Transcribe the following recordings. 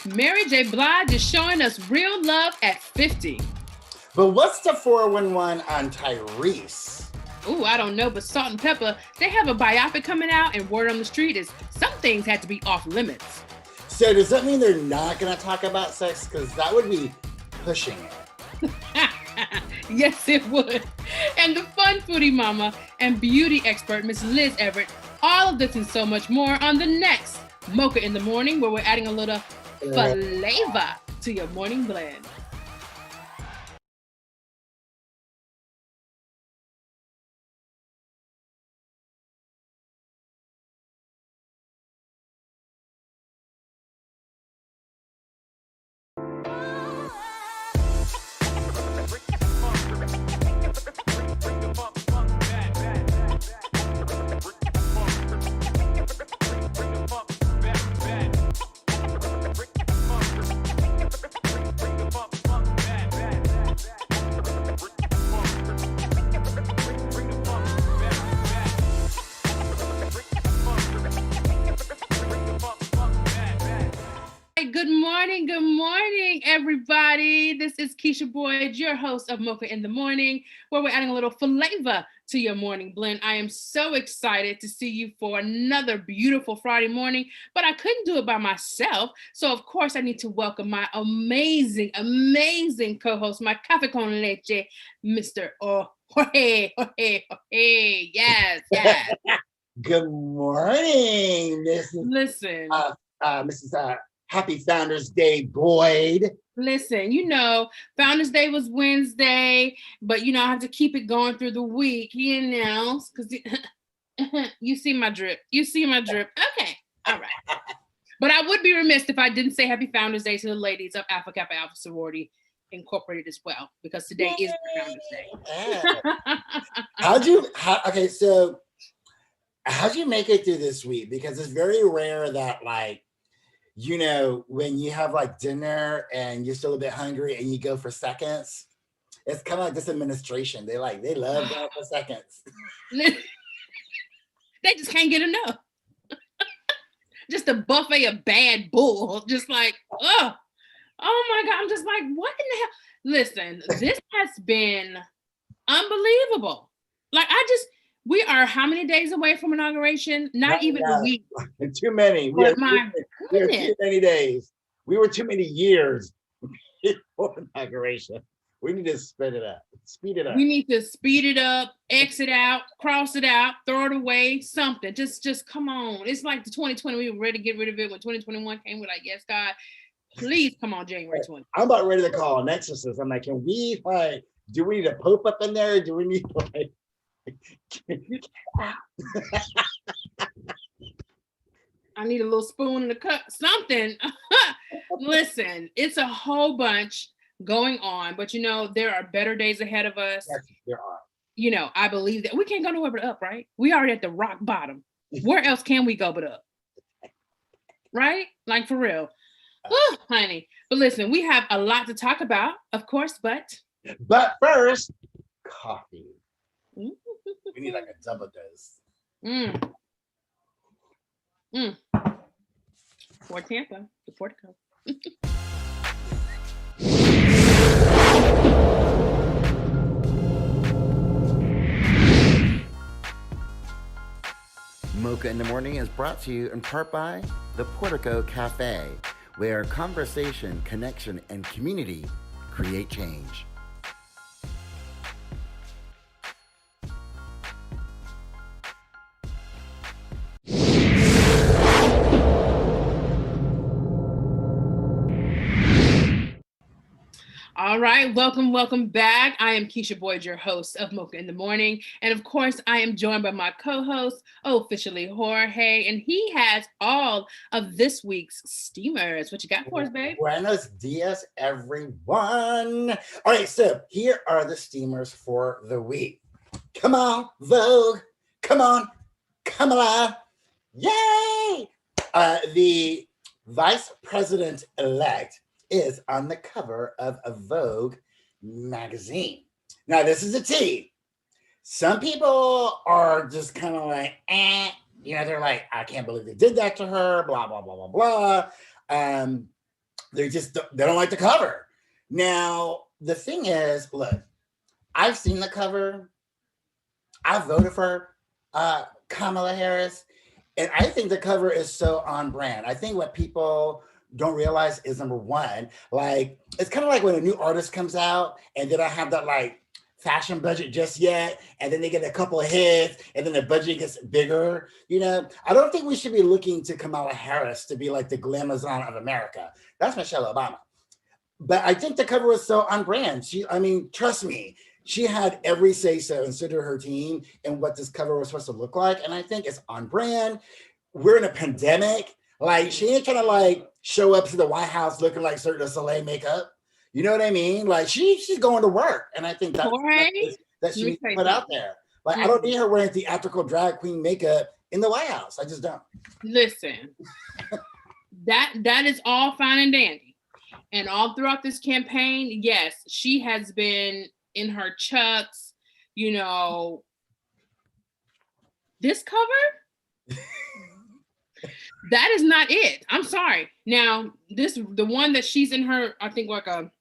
Mary J. Blige is showing us real love at 50. But what's the 411 on Tyrese? Ooh, I don't know, but Salt and Pepper, they have a biopic coming out, and word on the street is some things had to be off limits. So does that mean they're not going to talk about sex? Because that would be pushing it. Yes, it would. And the fun foodie mama and beauty expert, Miss Liz Everett, all of this and so much more on the next Mocha in the Morning, where we're adding a little flavor to your morning blend. Good morning, everybody. This is Keisha Boyd, your host of Mocha in the Morning, where we're adding a little flavor to your morning blend. I am so excited to see you for another beautiful Friday morning, but I couldn't do it by myself. So, of course, I need to welcome my amazing co-host, my café con leche, Mr. Jorge. Yes. Good morning, Mrs. Happy Founders Day, Boyd. Listen, Founders Day was Wednesday, but I have to keep it going through the week, because you see my drip. Okay, all right. But I would be remiss if I didn't say Happy Founders Day to the ladies of Alpha Kappa Alpha Sorority Incorporated as well, because today is the Founders Day. So how'd you make it through this week? Because it's very rare that when you have dinner and you're still a bit hungry and you go for seconds, it's kind of like this administration. They love going for seconds. They just can't get enough. Just a buffet of bad bull. Just oh my God. I'm just like, what in the hell? Listen, this has been unbelievable. We are how many days away from inauguration? Not even a week. Too many. We are too many days. We were too many years before inauguration. We need to speed it up. We need to speed it up, exit out, cross it out, throw it away, something. Just come on. It's like the 2020. We were ready to get rid of it when 2021 came. We're like, yes, God, please come on January 20. I'm about ready to call an exorcist. I'm like, can we do we need a pope up in there? Do we need I need a little spoon in the cup, something. Listen, it's a whole bunch going on, but there are better days ahead of us. Yes, there are. I believe that we can't go nowhere but up, right? We already at the rock bottom. Where else can we go but up? Right? Like for real. Honey. But listen, we have a lot to talk about, of course, but first, coffee. We need a double dose. For Tampa, the Portico. Mocha in the Morning is brought to you in part by the Portico Cafe, where conversation, connection, and community create change. All right, welcome back. I am Keisha Boyd, your host of Mocha in the Morning. And of course, I am joined by my co-host, officially Jorge, and he has all of this week's steamers. What you got for us, babe? Buenos dias, everyone. All right, so here are the steamers for the week. Come on, Vogue. Come on, Kamala. Yay! The vice president-elect is on the cover of a Vogue magazine. Now, this is a tea. Some people are just kind of like, they're like, I can't believe they did that to her, blah, blah, blah, blah, blah. they don't like the cover. Now, the thing is, look, I've seen the cover. I voted for Kamala Harris, and I think the cover is so on brand. I think what people don't realize is number one, like it's kind of like when a new artist comes out and they don't have that like fashion budget just yet, and then they get a couple of hits, and then the budget gets bigger. You know, I don't think we should be looking to Kamala Harris to be like the glamazon of America. That's Michelle Obama. But I think the cover was so on brand. I mean, trust me, she had every say so, and so did her team, and what this cover was supposed to look like. And I think it's on brand. We're in a pandemic. Like, she ain't trying to like show up to the White House looking like Cirque du Soleil makeup. You know what I mean? Like, she's going to work, and I think that she needs to put out there. Like, I don't need her wearing theatrical drag queen makeup in the White House. I just don't. Listen, that is all fine and dandy. And all throughout this campaign, yes, she has been in her chucks, you know. This cover, that is not it. I'm sorry. Now, the one that she's in her, I think like a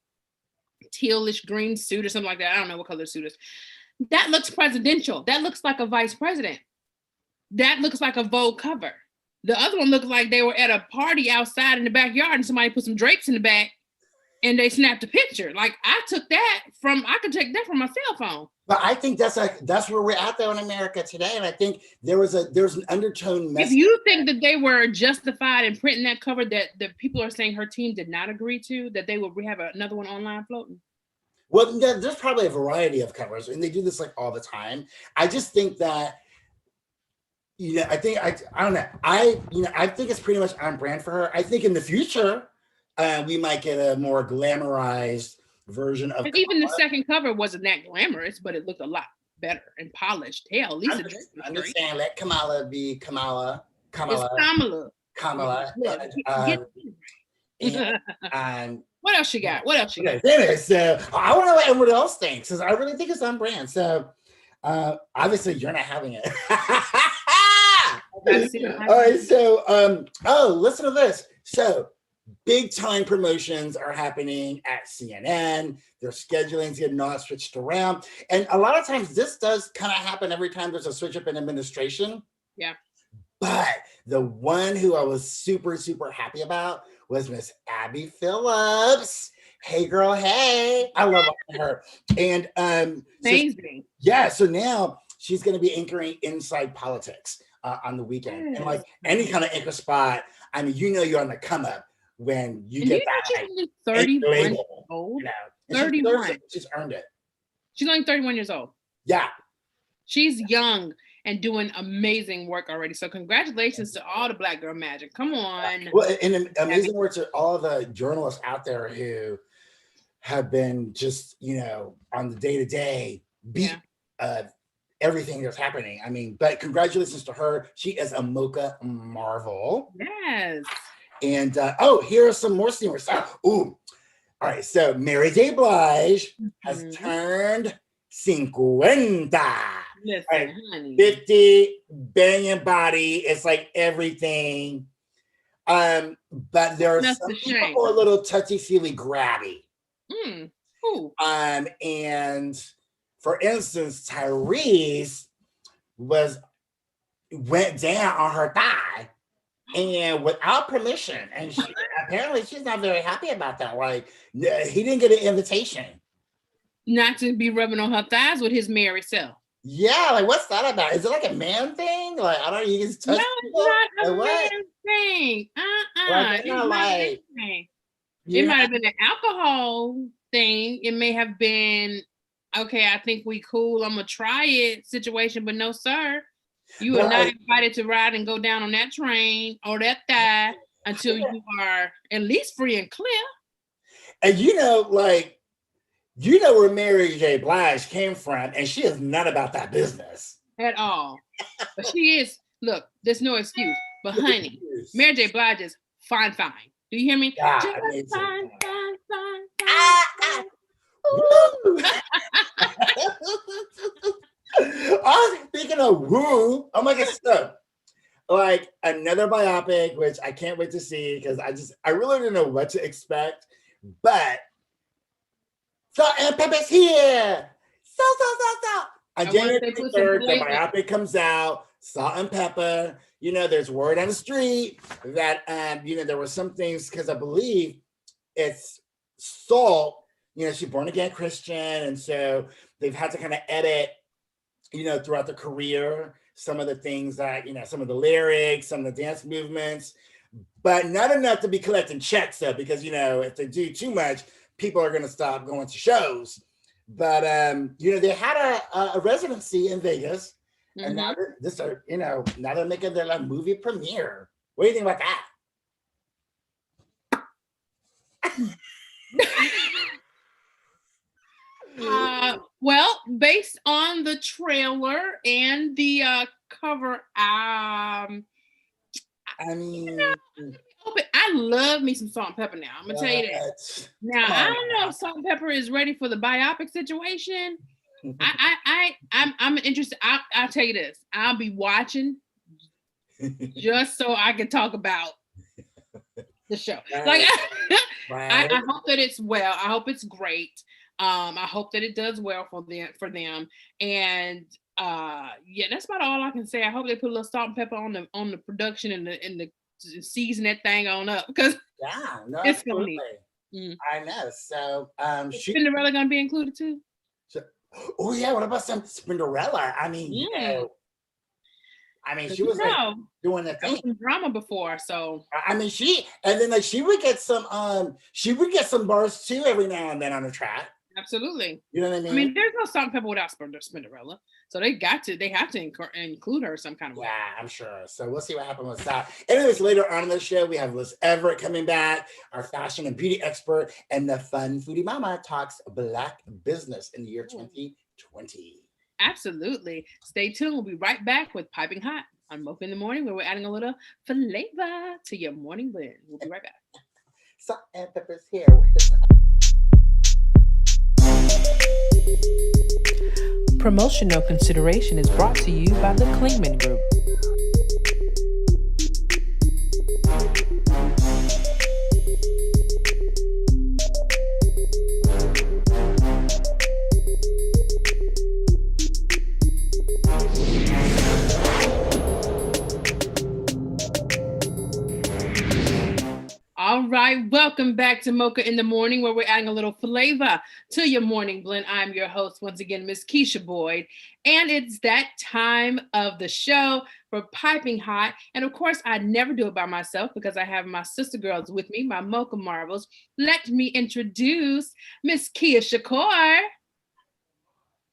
tealish green suit or something like that. I don't know what color the suit is. That looks presidential. That looks like a vice president. That looks like a Vogue cover. The other one looked like they were at a party outside in the backyard and somebody put some drapes in the back and they snapped a picture. Like, I could take that from my cell phone. But I think that's where we're at though in America today. And I think there's an undertone message. If you think that they were justified in printing that cover that the people are saying her team did not agree to, that they will have another one online floating. Well, there's probably a variety of covers, and they do this like all the time. I just think that, you know, I don't know. I think it's pretty much on brand for her. I think in the future, we might get a more glamorized version of. But even the second cover wasn't that glamorous, but it looked a lot better and polished. Hell, Lisa. I'm just saying, let Kamala be Kamala. It's Kamala. Kamala. And what else you got? Anyway, so I want to know what everyone else thinks, because I really think it's on brand. So obviously you're not having it. All right, so listen to this. So big time promotions are happening at CNN. Their scheduling's getting all switched around. And a lot of times this does kind of happen every time there's a switch up in administration. Yeah. But the one who I was super, super happy about was Miss Abby Phillips. Hey girl, hey. I love her. And amazing. So now she's going to be anchoring Inside Politics on the weekend. Yes. And like any kind of anchor spot, I mean, you know you're on the come up when you get that. She's 31 years old. You know, 31. She's earned it. She's only 31 years old. Yeah. She's young and doing amazing work already. So congratulations to all the Black Girl Magic. Come on. Well, and amazing work to all the journalists out there who have been just, you know, on the day-to-day beat everything that's happening. I mean, but congratulations to her. She is a Mocha marvel. Yes. And here are some more steamers. All right, so Mary J Blige has turned 50. Listen, right, honey. 50, banging body. It's like everything. But there are some people who are a little touchy-feely grabby. Who? And for instance, Tyrese went down on her thigh and without permission. And apparently she's not very happy about that. Like, he didn't get an invitation. Not to be rubbing on her thighs with his married self. Yeah, like what's that about? Is it like a man thing? Like, I don't know, you just touch people? It's not a man thing. It might have been an alcohol thing. It may have been, okay, I think we cool, I'm gonna try it situation, but no, sir. You are not invited to ride and go down on that train or that thigh until you are at least free and clear. And you know, like, you know where Mary J. Blige came from, and she is not about that business. At all. But she is, look, there's no excuse. But honey, Mary J. Blige is fine. Do you hear me? God, just fine. Oh, speaking of woo, oh my God, so like another biopic, which I can't wait to see because I really don't know what to expect. But Salt and Pepa's here. So. On January 23rd, the biopic comes out. Salt and Pepa. You know, there's word on the street that there were some things because I believe it's Salt. You know, she's born again Christian, and so they've had to kind of edit, throughout the career, some of the things that, some of the lyrics, some of the dance movements, but not enough to be collecting checks though, because, if they do too much, people are going to stop going to shows. But, they had a residency in Vegas, and now now they're making their movie premiere. What do you think about that? Well, based on the trailer and the cover, I love me some Salt and Pepper now. I'm gonna tell you that. Now I don't know if Salt and Pepper is ready for the biopic situation. I'm interested. I'll tell you this. I'll be watching just so I can talk about the show. Like I hope that it's well. I hope it's great. I hope that it does well for them. And that's about all I can say. I hope they put a little salt and pepper on the production and the season that thing on up because it's gonna need. I know. So is Cinderella gonna be included too? Oh yeah, what about some Cinderella? She was doing the thing. Some drama before, so she would get some bars too every now and then on the track. Absolutely. You know what I mean? There's no salt and pepper without Cinderella. So they have to include her some kind of way. Yeah, I'm sure. So we'll see what happens with that. Anyways, later on in the show, we have Liz Everett coming back, our fashion and beauty expert, and the fun foodie mama talks Black business in the year 2020. Absolutely. Stay tuned. We'll be right back with Piping Hot on Mocha in the Morning, where we're adding a little flavor to your morning blend. We'll be right back. Salt and Pepper's here. Promotional consideration is brought to you by the Klingman Group. All right, welcome back to Mocha in the Morning, where we're adding a little flavor to your morning blend. I'm your host, once again, Miss Keisha Boyd, and it's that time of the show for Piping Hot. And of course, I never do it by myself because I have my sister girls with me, my Mocha Marvels. Let me introduce Miss Kia Shakur.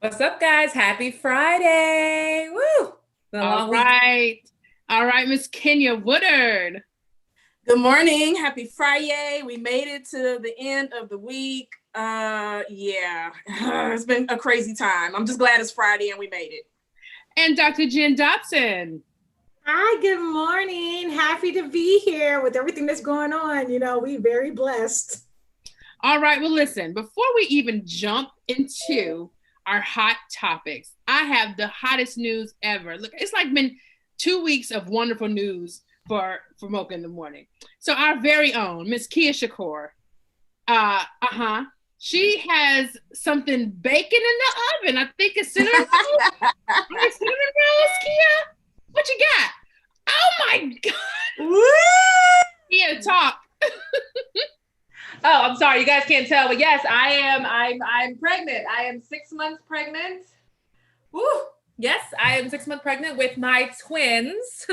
What's up, guys? Happy Friday! Woo! All right, Miss Kenya Woodard. Good morning. Happy Friday. We made it to the end of the week. It's been a crazy time. I'm just glad it's Friday and we made it. And Dr. Jen Dobson. Hi, good morning. Happy to be here with everything that's going on. We're very blessed. All right. Well, listen, before we even jump into our hot topics, I have the hottest news ever. Look, it's like been 2 weeks of wonderful news for Mocha in the Morning. So our very own Miss Kia Shakur, she has something baking in the oven. I think it's cinnamon rolls. Cinnamon rolls, Kia? What you got? Oh my God. Kia, talk. Oh, I'm sorry, you guys can't tell, but yes, I'm pregnant. I am 6 months pregnant. Woo! Yes, I am 6 months pregnant with my twins,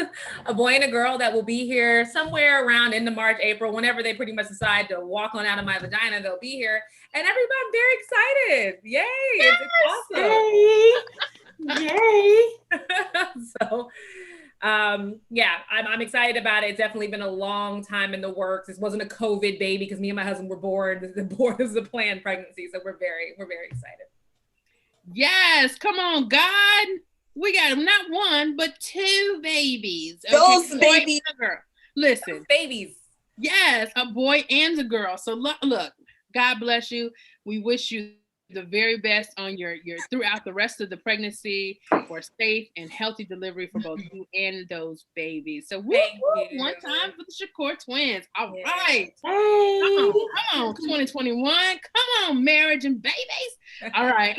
a boy and a girl that will be here somewhere around end of March, April, whenever they pretty much decide to walk on out of my vagina, they'll be here. And everybody's very excited. Yay, yes, it's awesome. Yay. So, I'm excited about it. It's definitely been a long time in the works. This wasn't a COVID baby because me and my husband were bored. This is a planned pregnancy. So we're very excited. Yes, come on, God. We got not one, but two babies. Okay? Those babies. Listen. Those babies. Yes, a boy and a girl. So look, God bless you. We wish you the very best on your throughout the rest of the pregnancy for safe and healthy delivery for both you and those babies. So woo, woo, one time for the Shakur twins. All right. Hey. Come on, 2021. Come on, marriage and babies. All right.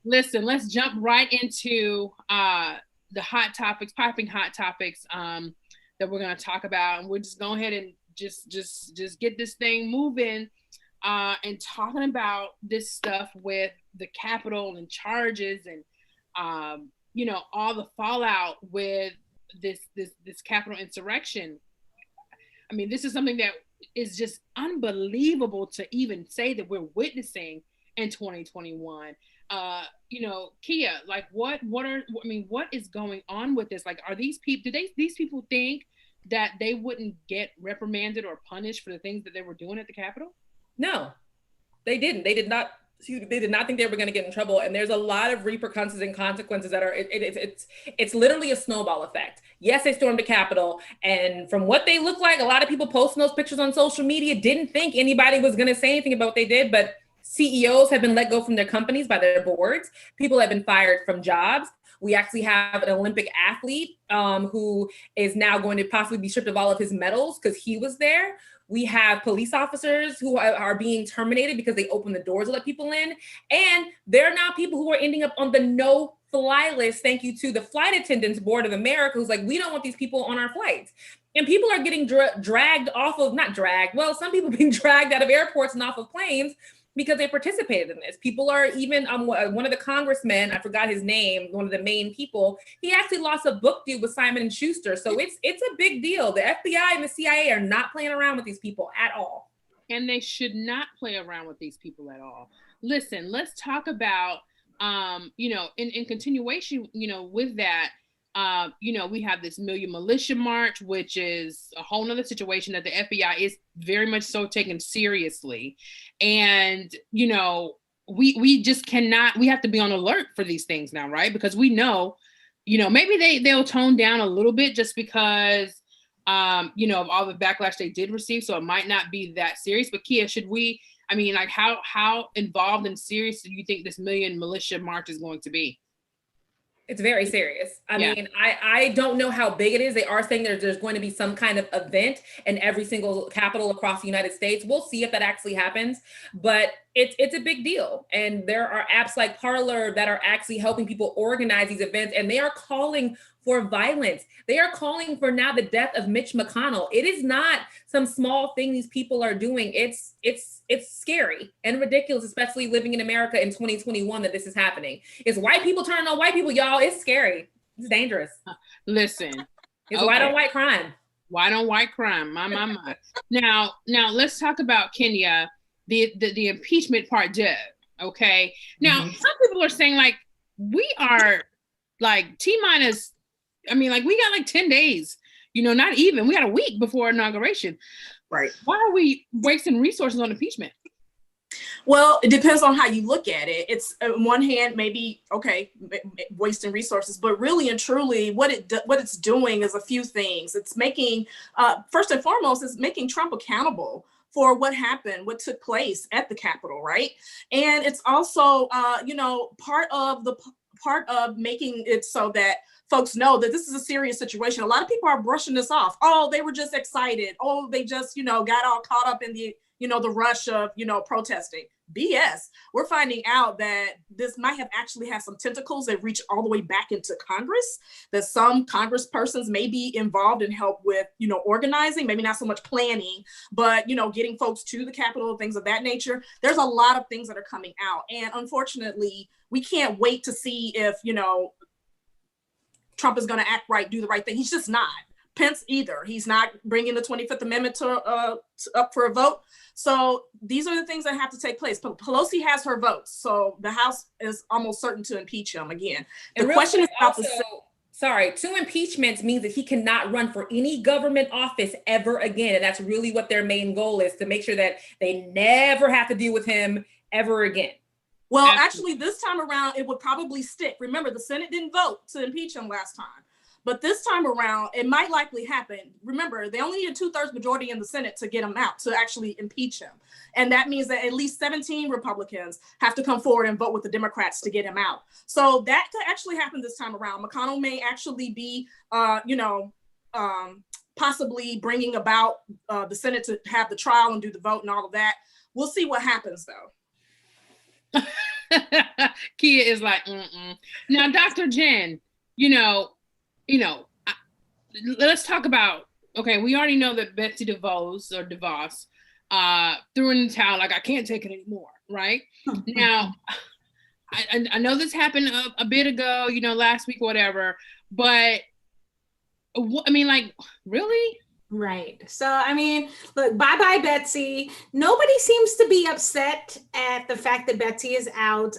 Listen, let's jump right into the hot topics, popping hot topics that we're going to talk about. And we'll just go ahead and just get this thing moving and talking about this stuff with the Capitol and charges and all the fallout with this Capitol insurrection. I mean, this is something that is just unbelievable to even say that we're witnessing in 2021. Kia, like what is going on with this? Like, are these people, these people think that they wouldn't get reprimanded or punished for the things that they were doing at the Capitol? No, they didn't. They did not think they were going to get in trouble. And there's a lot of repercussions and consequences that are, it's literally a snowball effect. Yes, they stormed the Capitol. And from what they look like, a lot of people posting those pictures on social media didn't think anybody was going to say anything about what they did, but CEOs have been let go from their companies by their boards. People have been fired from jobs. We actually have an Olympic athlete who is now going to possibly be stripped of all of his medals because he was there. We have police officers who are being terminated because they opened the doors to let people in. And there are now people who are ending up on the no-fly list, thank you to the Flight Attendants Board of America, who's like, we don't want these people on our flights. And people are getting dragged off of, not dragged, well, some people being dragged out of airports and off of planes because they participated in this. People are even, one of the congressmen, I forgot his name, one of the main people, he actually lost a book deal with Simon & Schuster. So it's a big deal. The FBI and the CIA are not playing around with these people at all. And they should not play around with these people at all. Listen, let's talk about, in continuation, with that, we have this Million Militia March, which is a whole nother situation that the FBI is very much so taken seriously. And, we just cannot, we have to be on alert for these things now, right? Because we know, maybe they'll tone down a little bit just because, of all the backlash they did receive. So it might not be that serious, but Kia, how involved and serious do you think this Million Militia March is going to be? It's very serious. I mean, I don't know how big it is. They are saying there's going to be some kind of event in every single capital across the United States. We'll see if that actually happens, but it's a big deal. And there are apps like Parler that are actually helping people organize these events, and they are calling for violence. They are calling for now the death of Mitch McConnell. It is not some small thing these people are doing. It's scary and ridiculous, especially living in America in 2021 that this is happening. It's white people turning on white people, y'all. It's scary. It's dangerous. Listen. It's white on white crime. White on white crime. My. Now let's talk about Kenya, the impeachment part deux. Okay. Now, some people are saying like we are like T-minus. I mean, like we got like 10 days, not even, we got a week before inauguration. Right. Why are we wasting resources on impeachment? Well, it depends on how you look at it. It's on one hand, maybe, okay, wasting resources, but really and truly what it's doing is a few things. It's making, first and foremost, is making Trump accountable for what happened, what took place at the Capitol, right? And it's also, part of making it so that folks know that this is a serious situation. A lot of people are brushing this off. Oh, they were just excited. Oh, they just, got all caught up in the, the rush of, protesting. BS. We're finding out that this might have actually had some tentacles that reach all the way back into Congress, that some congresspersons may be involved in help with, organizing, maybe not so much planning, but, getting folks to the Capitol, things of that nature. There's a lot of things that are coming out. And unfortunately, we can't wait to see if, Trump is going to act right, do the right thing. He's just not. Pence either. He's not bringing the 25th Amendment up for a vote. So these are the things that have to take place. Pelosi has her votes. So the House is almost certain to impeach him again. The question is about two impeachments means that he cannot run for any government office ever again. And that's really what their main goal is, to make sure that they never have to deal with him ever again. Well, actually, this time around, it would probably stick. Remember, the Senate didn't vote to impeach him last time. But this time around, it might likely happen. Remember, they only need a 2/3 majority in the Senate to get him out, to actually impeach him. And that means that at least 17 Republicans have to come forward and vote with the Democrats to get him out. So that could actually happen this time around. McConnell may actually be, possibly bringing about the Senate to have the trial and do the vote and all of that. We'll see what happens, though. Kia is like, Now, Dr. Jen, let's talk about, okay, we already know that Betsy DeVos threw in the towel, like, I can't take it anymore, right? Now, I know this happened a bit ago, last week, whatever, but really? Right. So, look, bye-bye, Betsy. Nobody seems to be upset at the fact that Betsy is out.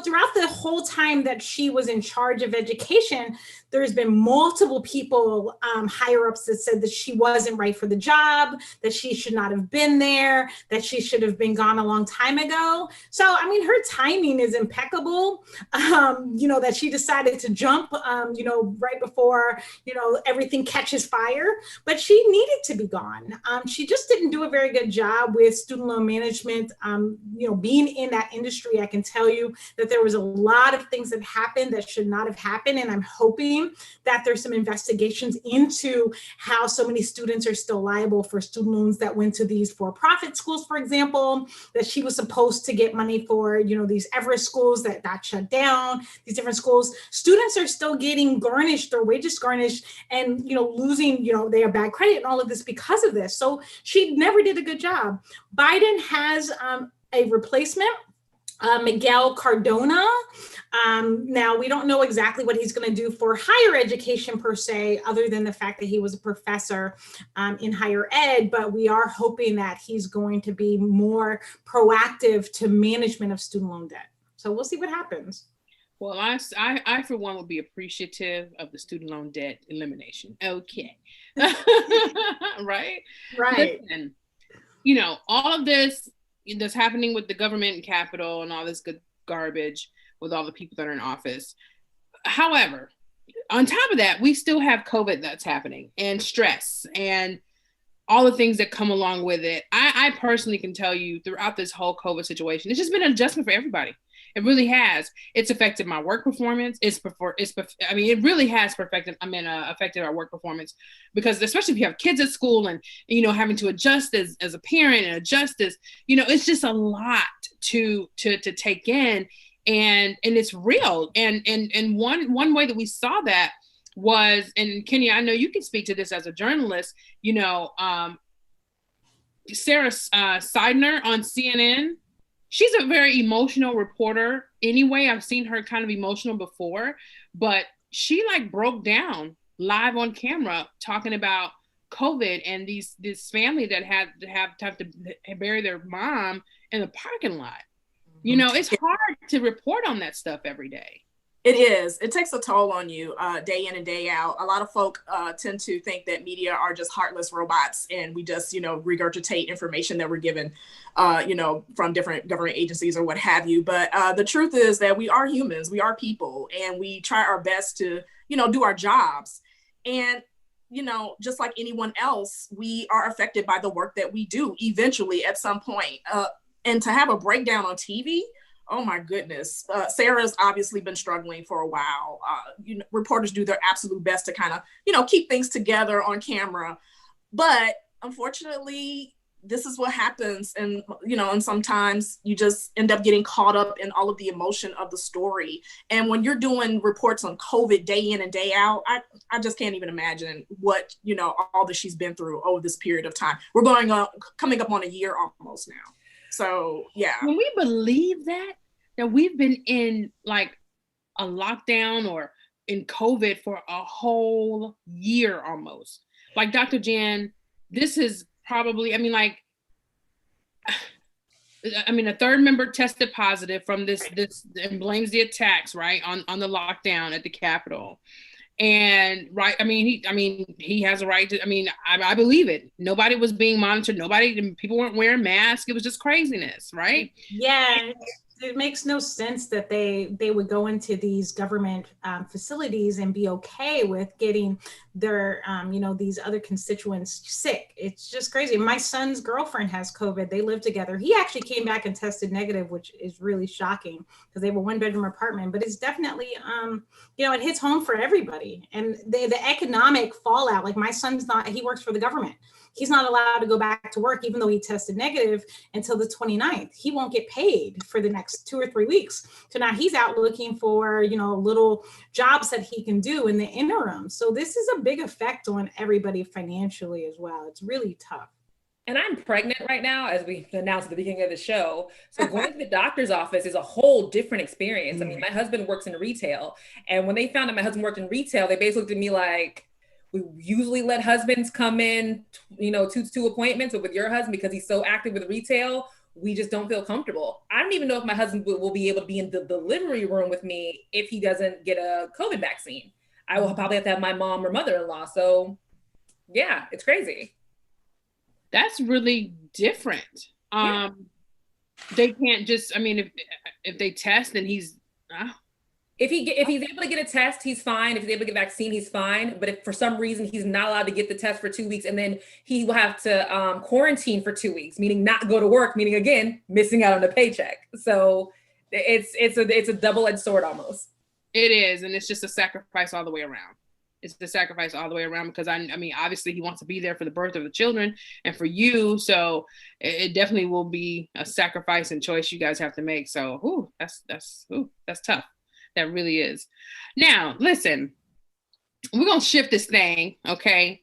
Throughout the whole time that she was in charge of education, there's been multiple people, higher ups, that said that she wasn't right for the job, that she should not have been there, that she should have been gone a long time ago. So, her timing is impeccable, that she decided to jump, right before, everything catches fire, but she needed to be gone. She just didn't do a very good job with student loan management. Being in that industry, I can tell you that there was a lot of things that happened that should not have happened. And I'm hoping that there's some investigations into how so many students are still liable for student loans that went to these for-profit schools, for example, that she was supposed to get money for, these Everest schools that got shut down, these different schools. Students are still getting garnished, their wages garnished, and, losing, they have bad credit and all of this because of this. So she never did a good job. Biden has a replacement, Miguel Cardona. Now, we don't know exactly what he's going to do for higher education per se, other than the fact that he was a professor in higher ed, but we are hoping that he's going to be more proactive to management of student loan debt. So we'll see what happens. Well, I for one, would be appreciative of the student loan debt elimination. Okay. Right? Right. Listen, all of this that's happening with the government and Capitol and all this good garbage with all the people that are in office. However, on top of that, we still have COVID that's happening, and stress and all the things that come along with it. I personally can tell you, throughout this whole COVID situation, it's just been an adjustment for everybody. It really has. It's affected my work performance. It really has affected our work performance, because especially if you have kids at school and having to adjust as a parent and adjust as, it's just a lot to take in, and it's real. And one way that we saw that was, and Kenya, I know you can speak to this as a journalist, Sarah Seidner on CNN. She's a very emotional reporter anyway. I've seen her kind of emotional before, but she broke down live on camera talking about COVID and this family that had to bury their mom in the parking lot. It's hard to report on that stuff every day. It is. It takes a toll on you day in and day out. A lot of folk tend to think that media are just heartless robots, and we just, regurgitate information that we're given, from different government agencies or what have you. But the truth is that we are humans, we are people, and we try our best to, do our jobs. And, just like anyone else, we are affected by the work that we do eventually at some point. And to have a breakdown on TV, oh my goodness. Sarah's obviously been struggling for a while. Reporters do their absolute best to kind of, keep things together on camera. But unfortunately, this is what happens. And, and sometimes you just end up getting caught up in all of the emotion of the story. And when you're doing reports on COVID day in and day out, I just can't even imagine what, all that she's been through over this period of time. We're coming up on a year almost now. So, yeah. When we believe that we've been in a lockdown or in COVID for a whole year almost. Dr. Jan, this is probably, a third member tested positive from this and blames the attacks, right, on the lockdown at the Capitol. And right, he has a right to, I believe it. Nobody was being monitored. People weren't wearing masks. It was just craziness, right? Yeah. it makes no sense that they would go into these government facilities and be okay with getting their these other constituents sick. It's just crazy. My son's girlfriend has COVID. They live together. He actually came back and tested negative, which is really shocking because they have a 1-bedroom apartment. But it's definitely it hits home for everybody. And the economic fallout, like my son's he works for the government. He's not allowed to go back to work, even though he tested negative until the 29th. He won't get paid for the next 2 or 3 weeks. So now he's out looking for, little jobs that he can do in the interim. So this is a big effect on everybody financially as well. It's really tough. And I'm pregnant right now, as we announced at the beginning of the show. So going to the doctor's office is a whole different experience. I mean, my husband works in retail. And when they found out my husband worked in retail, they basically looked at me like, we usually let husbands come in, 2 appointments, but with your husband, because he's so active with retail, we just don't feel comfortable. I don't even know if my husband will be able to be in the delivery room with me if he doesn't get a COVID vaccine. I will probably have to have my mom or mother-in-law. So yeah, it's crazy. That's really different. Yeah. They can't just, if they test, then he's, If he's able to get a test, he's fine. If he's able to get a vaccine, he's fine. But if for some reason he's not allowed to get the test for 2 weeks, and then he will have to quarantine for 2 weeks, meaning not go to work, meaning again, missing out on a paycheck. So it's a double-edged sword almost. It is, and it's just a sacrifice all the way around. It's the sacrifice all the way around because obviously he wants to be there for the birth of the children and for you. So it definitely will be a sacrifice and choice you guys have to make. So that's tough. That really is. Now, listen, we're going to shift this thing, okay?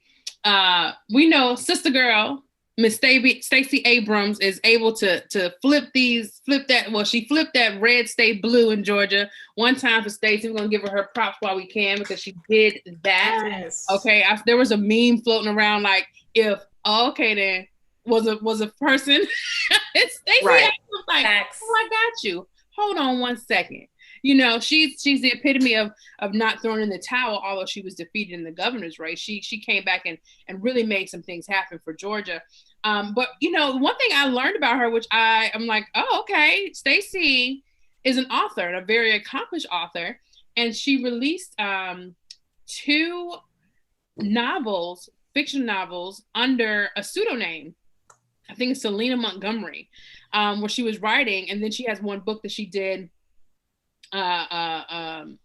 We know Sister Girl, Miss Stacey Abrams, is able to flip that. Well, she flipped that red state blue in Georgia one time for Stacey. We're going to give her props while we can because she did that. Yes. Okay, there was a meme floating around like, then was a person. It's Stacey Right. Abrams like, I got you. Hold on one second. She's the epitome of not throwing in the towel, although she was defeated in the governor's race. She came back and really made some things happen for Georgia. But one thing I learned about her, which I'm like, oh, okay, Stacey is an author, and a very accomplished author, and she released 2 novels, fiction novels, under a pseudonym. I think it's Selena Montgomery, where she was writing, and then she has one book that she did under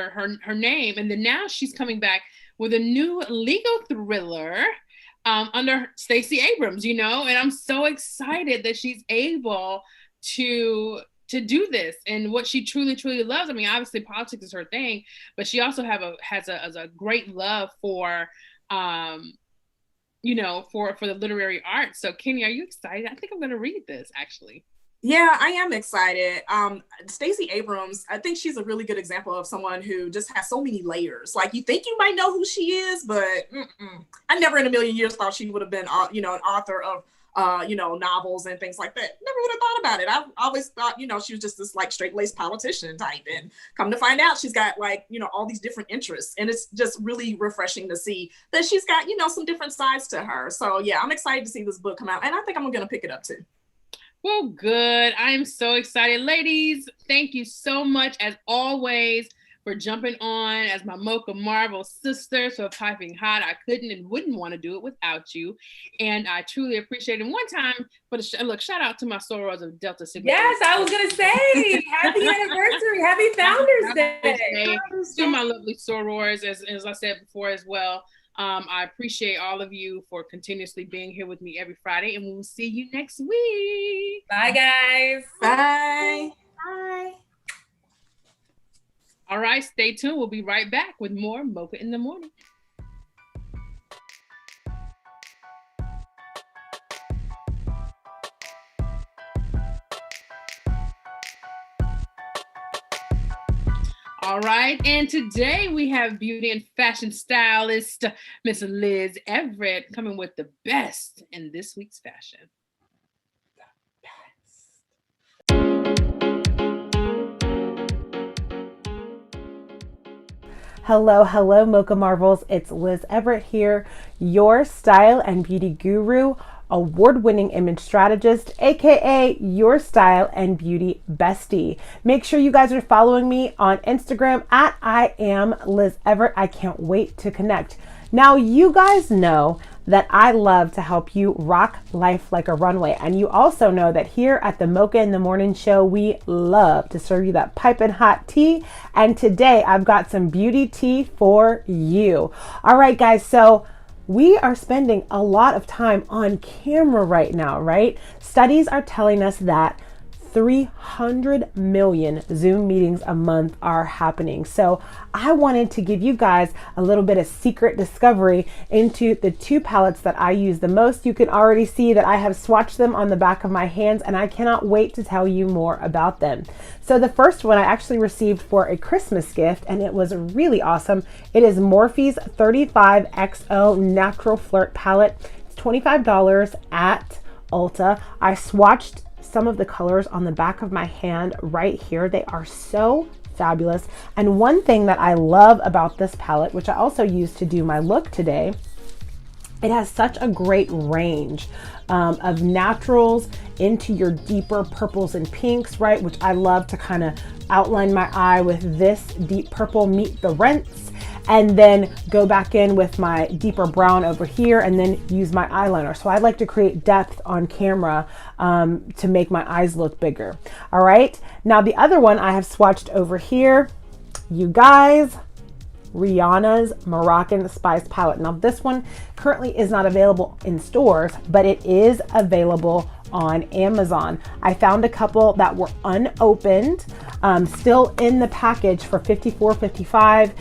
her name, and then now she's coming back with a new legal thriller under Stacey Abrams, and I'm so excited that she's able to do this and what she truly loves. Obviously politics is her thing, but she also has a great love for for the literary arts. So Kenny, are you excited? I think I'm going to read this actually. Yeah, I am excited. Stacey Abrams, I think she's a really good example of someone who just has so many layers. Like, you think you might know who she is, but I never in a million years thought she would have been, an author of, novels and things like that. Never would have thought about it. I always thought, she was just this like straight-laced politician type. And come to find out, she's got all these different interests. And it's just really refreshing to see that she's got, some different sides to her. So yeah, I'm excited to see this book come out. And I think I'm going to pick it up too. Well, good. I am so excited. Ladies, thank you so much, as always, for jumping on as my Mocha Marvel sister. So piping hot. I couldn't and wouldn't want to do it without you. And I truly appreciate it. And one time, look, shout out to my sorors of Delta Sigma. Yes, I was going to say, happy anniversary. Happy Founders Day. To my lovely sorors, as I said before as well. I appreciate all of you for continuously being here with me every Friday, and we'll see you next week. Bye, guys. Bye. Bye. All right, stay tuned. We'll be right back with more Mocha in the Morning. All right, and today we have beauty and fashion stylist Miss Liz Everett coming with the best in this week's fashion. Hello, Mocha Marvels. It's Liz Everett here, your style and beauty guru, award-winning image strategist, aka your style and beauty bestie. Make sure you guys are following me on Instagram at I am Liz Everett. I can't wait to connect. Now, you guys know that I love to help you rock life like a runway. And you also know that here at the Mocha in the Morning Show, we love to serve you that piping hot tea. And today I've got some beauty tea for you. All right, guys. So we are spending a lot of time on camera right now, right? Studies are telling us that 300 million Zoom meetings a month are happening. So I wanted to give you guys a little bit of secret discovery into the two palettes that I use the most. You can already see that I have swatched them on the back of my hands, and I cannot wait to tell you more about them. So the first one I actually received for a Christmas gift, and it was really awesome. It is Morphe's 35XO Natural Flirt Palette. It's $25 at Ulta. I swatched some of the colors on the back of my hand right here. They are so fabulous. And one thing that I love about this palette, which I also use to do my look today, it has such a great range of naturals into your deeper purples and pinks, right? Which I love to kind of outline my eye with this deep purple, Meet the Rents, and then go back in with my deeper brown over here and then use my eyeliner. So I like to create depth on camera to make my eyes look bigger. All right, now the other one I have swatched over here, you guys, Rihanna's Moroccan Spice Palette. Now this one currently is not available in stores, but it is available on Amazon. I found a couple that were unopened, still in the package for $54.55.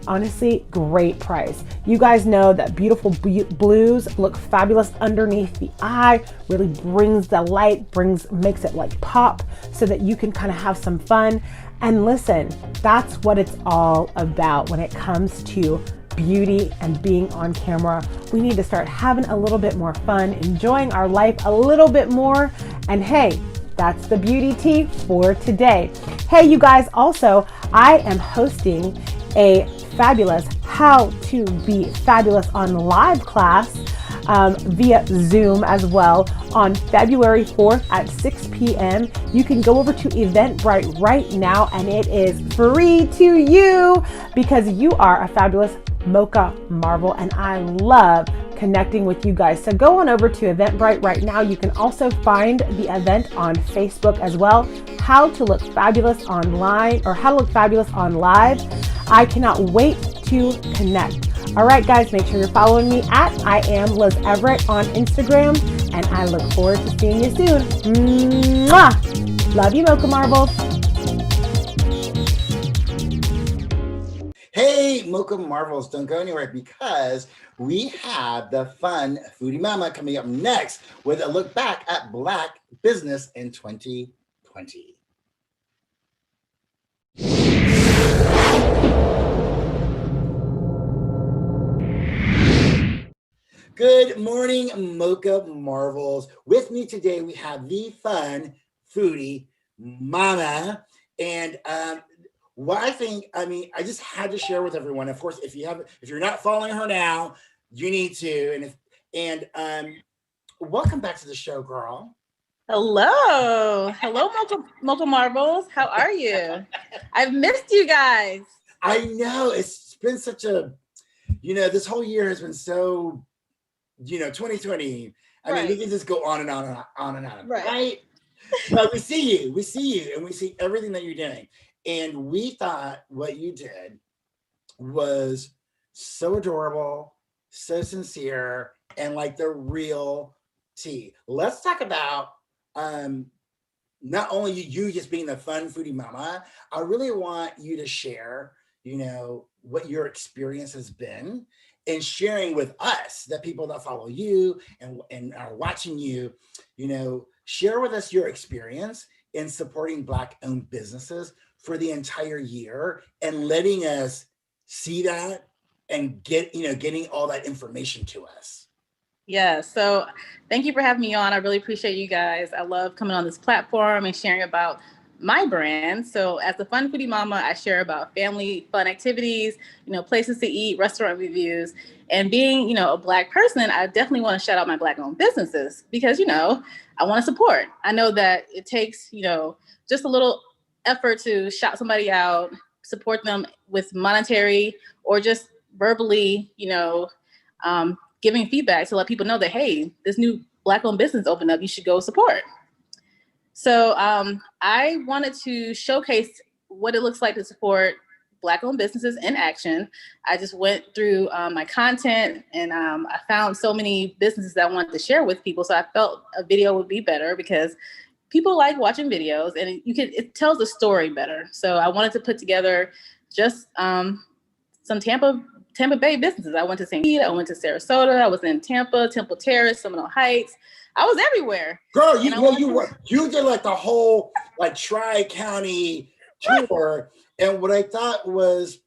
Honestly, great price. You guys know that beautiful blues look fabulous underneath the eye, really brings the light, makes it like pop so that you can kind of have some fun. And listen, that's what it's all about when it comes to beauty and being on camera. We need to start having a little bit more fun, enjoying our life a little bit more. And hey, that's the beauty tea for today. Hey, you guys, also, I am hosting a fabulous How to Be Fabulous on Live class via Zoom as well on February 4th at 6 p.m. You can go over to Eventbrite right now, and it is free to you because you are a fabulous Mocha Marvel, and I love connecting with you guys. So go on over to Eventbrite right now. You can also find the event on Facebook as well. How to look fabulous online, or how to look fabulous on live. I cannot wait to connect. All right, guys, make sure you're following me at I am Liz Everett on Instagram, and I look forward to seeing you soon. Mwah! Love you, Mocha Marbles. Hey, Mocha Marvels, don't go anywhere because we have the fun Foodie Mama coming up next with a look back at Black business in 2020. Good morning, Mocha Marvels. With me today, we have the fun Foodie Mama. And what I just had to share with everyone. Of course, if you're not following her now, you need to. And welcome back to the show, girl. Hello, Mocha Marvels. How are you? I've missed you guys. I know it's been such a, this whole year has been so, 2020. I mean, we can just go on and on and on and on. Right? But we see you, and we see everything that you're doing. And we thought what you did was so adorable, so sincere, and like the real tea. Let's talk about not only you just being the fun Foodie Mama. I really want you to share, what your experience has been, and sharing with us, the people that follow you and are watching you, share with us your experience in supporting Black-owned businesses for the entire year and letting us see that and getting all that information to us. Yeah, so thank you for having me on. I really appreciate you guys. I love coming on this platform and sharing about my brand. So as a fun foodie mama, I share about family fun activities, places to eat, restaurant reviews, and being, a Black person, I definitely want to shout out my Black owned businesses because, I want to support. I know that it takes, just a little effort to shout somebody out, support them with monetary or just verbally, giving feedback to let people know that, hey, this new Black owned business opened up, you should go support. So I wanted to showcase what it looks like to support Black owned businesses in action. I just went through my content and I found so many businesses that I wanted to share with people. So I felt a video would be better because people like watching videos and it tells the story better. So I wanted to put together just some Tampa Bay businesses. I went to St. Pete, I went to Sarasota, I was in Tampa, Temple Terrace, Seminole Heights. I was everywhere. Girl, you did like the whole like Tri-County tour. And what I thought was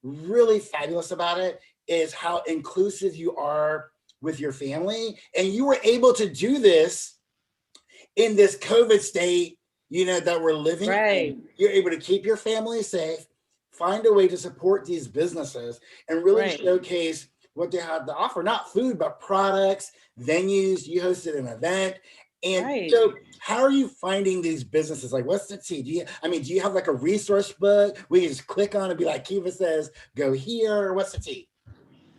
really fabulous about it is how inclusive you are with your family. And you were able to do this in this COVID state, that we're living in. You're able to keep your family safe, find a way to support these businesses, and really showcase what they have to offer, not food, but products, venues. You hosted an event. And so how are you finding these businesses? Like, what's the tea? Do you have like a resource book where you just click on and be like, Kiva says, go here? What's the tea?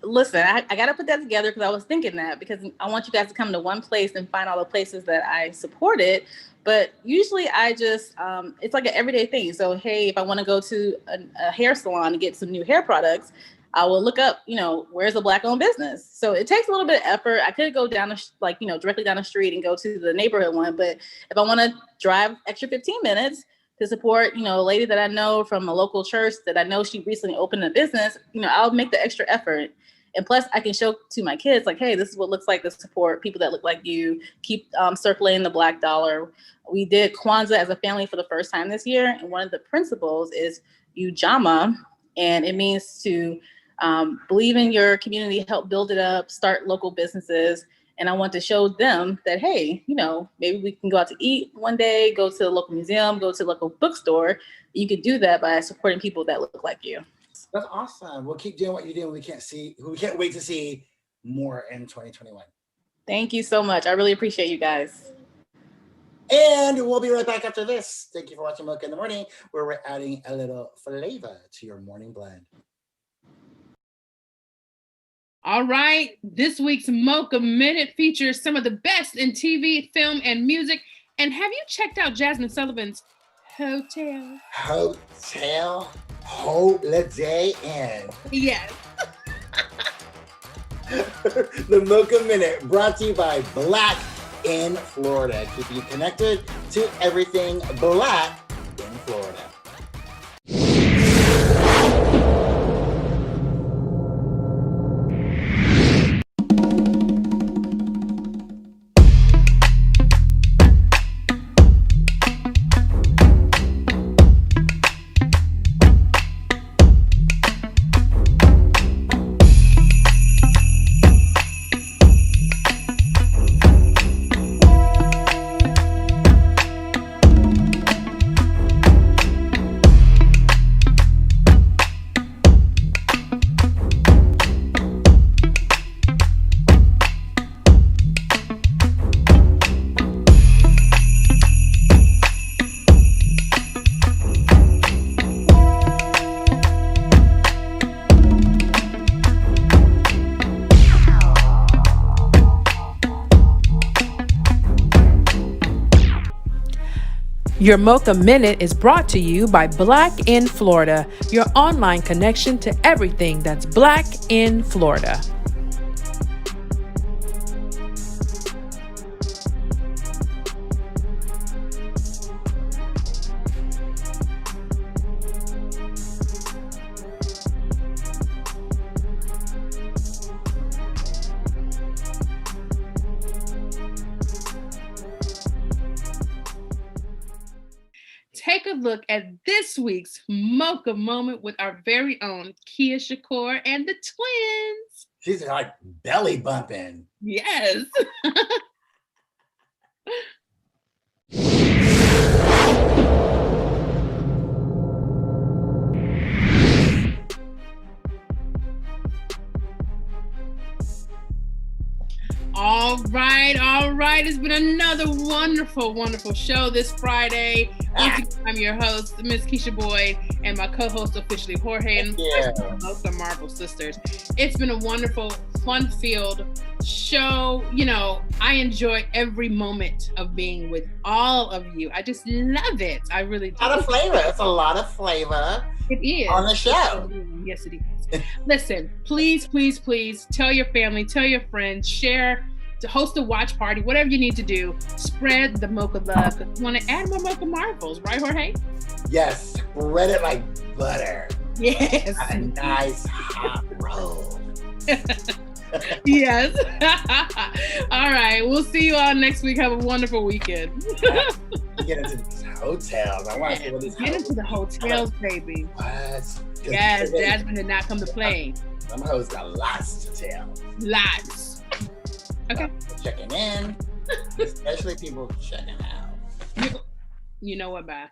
Listen, I got to put that together because I was thinking that because I want you guys to come to one place and find all the places that I supported. But usually I just, it's like an everyday thing. So, hey, if I want to go to a hair salon and get some new hair products, I will look up, where's a Black owned business. So it takes a little bit of effort. I could go down, directly down the street and go to the neighborhood one. But if I want to drive extra 15 minutes to support, a lady that I know from a local church that I know she recently opened a business, I'll make the extra effort. And plus I can show to my kids like, hey, this is what it looks like to support people that look like you, keep circulating the Black dollar. We did Kwanzaa as a family for the first time this year. And one of the principles is Ujamaa, and it means to believe in your community, help build it up, start local businesses. And I want to show them that, hey, maybe we can go out to eat one day, go to a local museum, go to a local bookstore. You could do that by supporting people that look like you. That's awesome. We'll keep doing what you're doing. We can't wait to see more in 2021. Thank you so much. I really appreciate you guys. And we'll be right back after this. Thank you for watching Mocha in the Morning, where we're adding a little flavor to your morning blend. All right, this week's Mocha Minute features some of the best in TV, film, and music. And have you checked out Jasmine Sullivan's Hotel? Holiday Inn. Yes. The Mocha Minute brought to you by Black in Florida. Keep you connected to everything Black in Florida. Your Mocha Minute is brought to you by Black in Florida, your online connection to everything that's Black in Florida. Take a look at this week's Mocha Moment with our very own Kia Shakur and the twins. She's like belly bumping. Yes. All right. It's been another wonderful, wonderful show this Friday. Once again, I'm your host, Miss Keisha Boyd, and my co-host officially Jorge, and both the Marvel sisters. It's been a wonderful, fun-filled show. You know, I enjoy every moment of being with all of you. I just love it. I really do. A lot of flavor. It's a lot of flavor. It is. On the show. Yes, it is. Listen, please tell your family, tell your friends, share, to host a watch party, whatever you need to do. Spread the Mocha love. You want to add more Mocha Marvels, right, Jorge? Yes, spread it like butter. Yes. A nice hot roll. Yes. All right. We'll see you all next week. Have a wonderful weekend. Get into these hotels. I want to see what these Get into the hotels, baby. What? Yes, Jasmine did not come to play. Some hoes got lots to tell. Lots. Okay. Checking in, especially people checking out. You know what, bye.